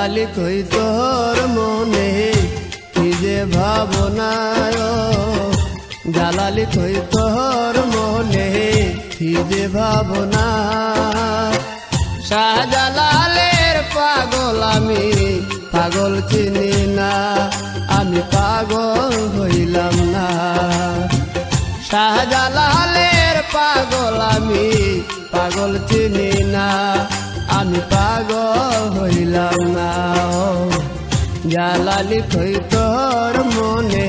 জালালি কই তোর মনে কি যে ভাবনায় জালালি কই তোর মনে কি যে ভাবনা শাহজালালের পাগল আমি পাগল চিনি না আমি পাগল হইলাম না শাহজালালের পাগল আমি পাগল চিনি না আমি পাগল হইলাম না জালালি কই তোর মনে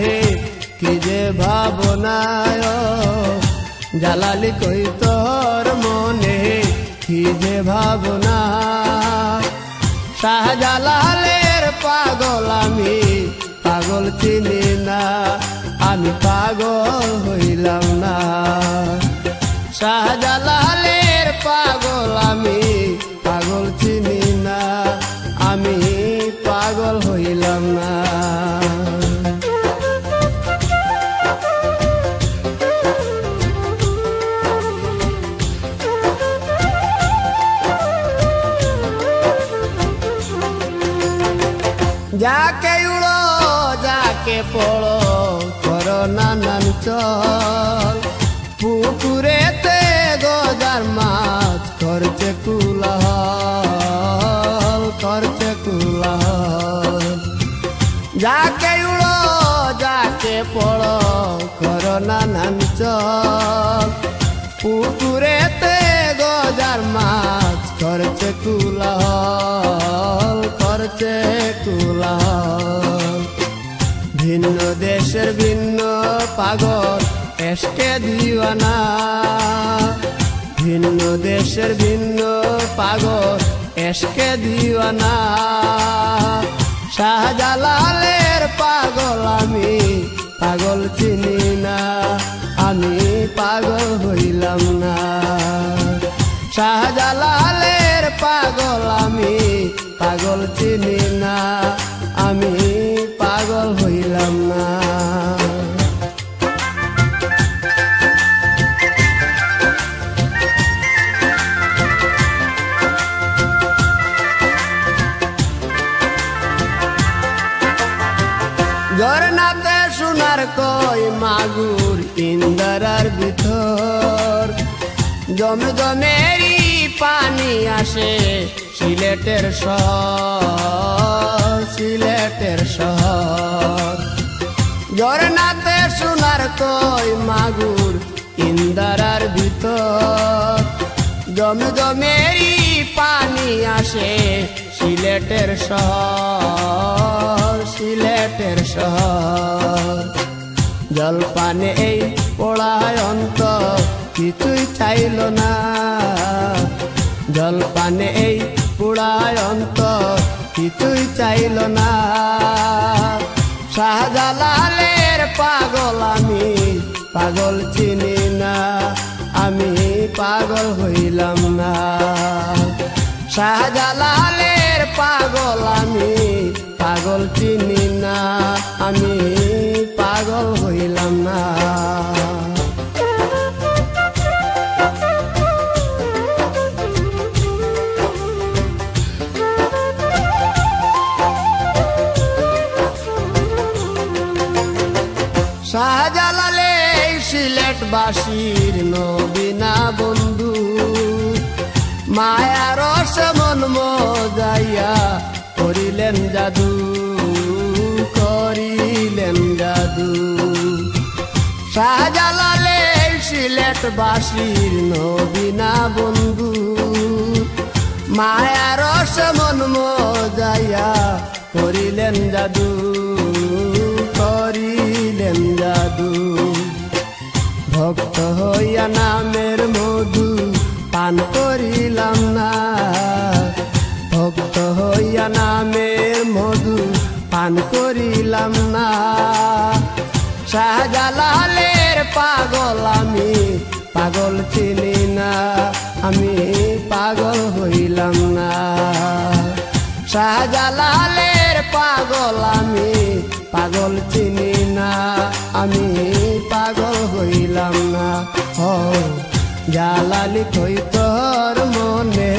কি যে ভাবনায় জালালি কই তোর মনে কি যে ভাবনা শাহজালালের পাগল আমি পাগল চিনি না আমি পাগল হইলাম না শাহজালালের পাগল আমি পাগল চিনি না আমি পাগল হইলাম না যাকে উড়ো যাকে পড়ো করো নানান চল পুকুরেতে গজার মাছ করছে কুলাহল করছে কুলাহল যাকে উড়ো যাকে পড়ো করো নানান চল পুকুরেতে গজার মাছ করছে কুলাহল করছে কুলাহল ভিন্ন দেশের ভিন্ন পাগল এসকে দিওয়ানা ভিন্ন দেশের ভিন্ন পাগল এসকে দিওয়ানা শাহজালালের পাগল আমি পাগল চিনি না আমি পাগল হইলাম না শাহজালালের পাগল আমি পাগল চিনি না আমি পাগল হইলাম না ঝরনাতে সোনার কই মাগুর ইন্দারার ভিতর জমে জমেরি পানি আসে সিলেটের শহর সিলেটের শহর ঝরনাতে সোনার কই মাগুর ইন্দারার ভিতর জমে জমেরি পানি আসে সিলেটের শহর সিলেটের শহর জলপানে এই পোড়ায় অন্তর কিছুই চাইল না জলপানে এই পোড়ায় অন্তর কিছুই চাইল না শাহজালালের পাগল আমি পাগল চিনি না আমি পাগল হইলাম না শাহজালালের পাগল আমি পাগল চিনি না আমি পাগল হইলাম না শাহজালালে সিলেট বাসীর নবীনা বন্ধু মায়ার মন মজাইয়া করিলেন জাদু করিলেন জাদু শাহজালালে সিলেট বাসীর নবীনা বন্ধু মায়ার মন মজাইয়া করিলেন জাদু করিলেন জাদু ভক্ত হইয়া নামের মধু পান করিলাম না ভক্ত হইয়া নামের মধু পান করিলাম না শাহজালালের পাগল আমি পাগল চিনি না আমি পাগল হইলাম না শাহজালালের পাগল আমি পাগল চিনি না আমি পাগল হইলাম না জালালি কই তোর মনে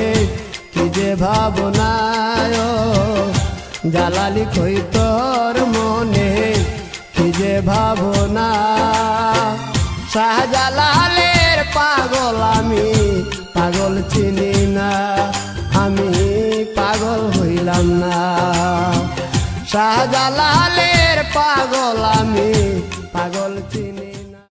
কি যে ভাবনায় জালালি কই তোর মনে কি যে ভাবনা। শাহজালালের পাগল আমি, পাগল চিনি না, আমি পাগল হইলাম না। শাহজালালের পাগল আমি, পাগল